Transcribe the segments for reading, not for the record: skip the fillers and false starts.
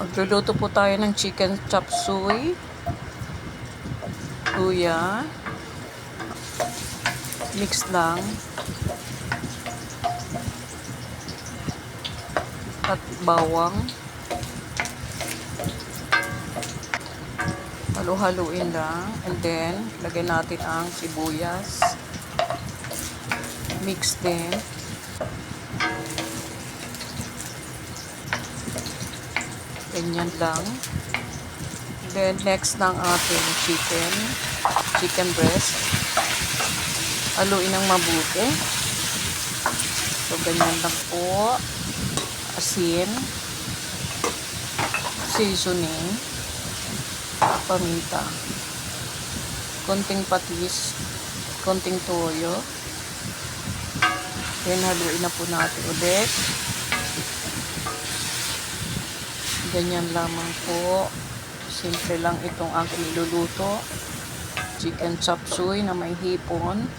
Magluluto po tayo ng chicken chop suey, luya, mix lang, at bawang. Halu-haluin lang, and then lagay natin ang sibuyas, mix din. Ganyan lang. Then next ng ating chicken breast. Haluin ng mabuti. So ganyan lang po. Asin, seasoning, paminta, konting patis, konting toyo. Then haluin na po natin ulit. Ganyan lamang po. Simple lang itong aking iluluto. Chicken chop suey na may hipon.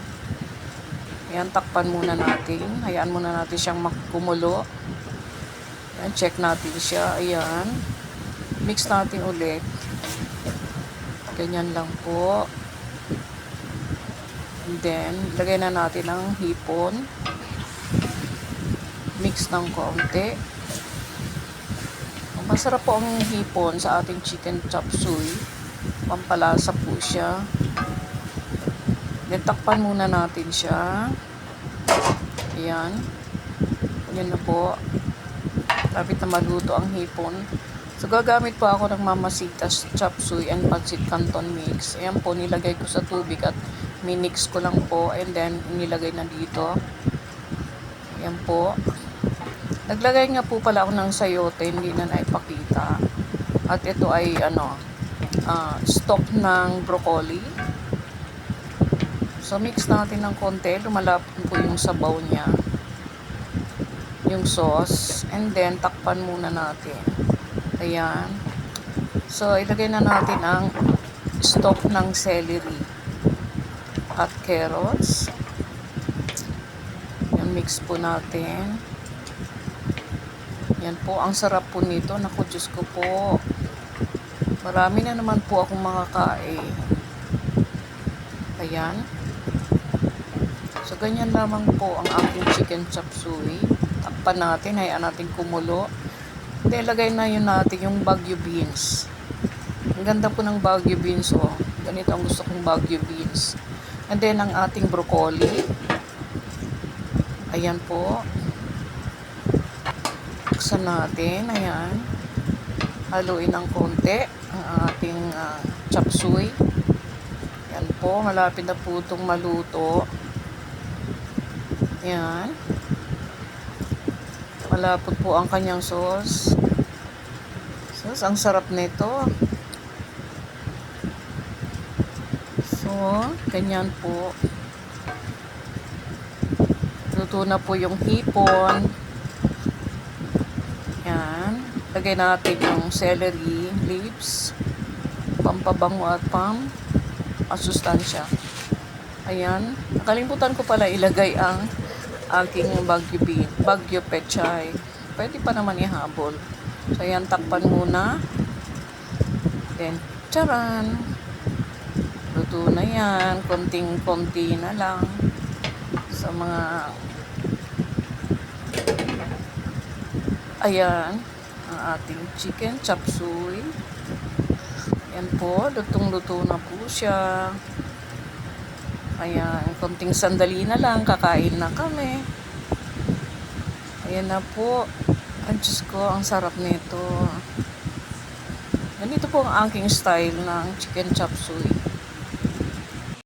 Ayan, takpan muna natin. Hayaan muna natin siyang makumulo. Ayan, check natin siya. Ayan. Mix natin ulit. Ganyan lang po. And then, lagay na natin ang hipon. Mix ng kaunti. Masarap po ang hipon sa ating chicken chop suey. Pampalasa po siya. Then, takpan muna natin siya. Ayan. Ayan na po. Lapit na maluto ang hipon. So, gagamit po ako ng Mamacita's chop suey and pancit canton mix. Ayan po, nilagay ko sa tubig at minix ko lang po. And then, nilagay na dito. Ayan po. Naglagay nga po pala ako ng sayote, hindi na naipakita. At ito ay stock ng broccoli. So mix natin ng konti, lumalapot po yung sabaw niya. Yung sauce, and then takpan muna natin. Ayan. So ilagay na natin ang stock ng celery at carrots. Yan, mix po natin. Yan po, ang sarap po nito. Naku, Diyos ko po. Marami na naman po akong makakain. Ayan. So, ganyan lamang po ang aking chicken chop suey. Takpan natin, hayaan natin kumulo. Then, lagay na yun natin yung Baguio beans. Ang ganda po ng Baguio beans, oh. Ganito ang gusto kong Baguio beans. And then, ang ating broccoli. Ayan po. Buksan natin, ayan. Haluin ng konti ang ating chop suey. Ayan po, malapit na po itong maluto. Ayan. Malapot po ang kanyang sauce. So, ang sarap nito. So, ganyan po. Luto na po yung hipon. Yan. Lagay natin yung celery leaves, pampabango at pamasustansya. Ayan. Nakalimutan ko pala ilagay ang aking Baguio pechay. Pwede pa naman ihabol. So, ayan. Takpan muna. Then, charan. Luto na yan. Konting-konti na lang. Sa mga ayan, ang ating chicken chop suey. Ayan po, lutong-luto na po siya. Ayan, konting sandali na lang, kakain na kami. Ayan na po. Ang Diyos ko, ang sarap nito. Ganito po ang aking style ng chicken chop suey.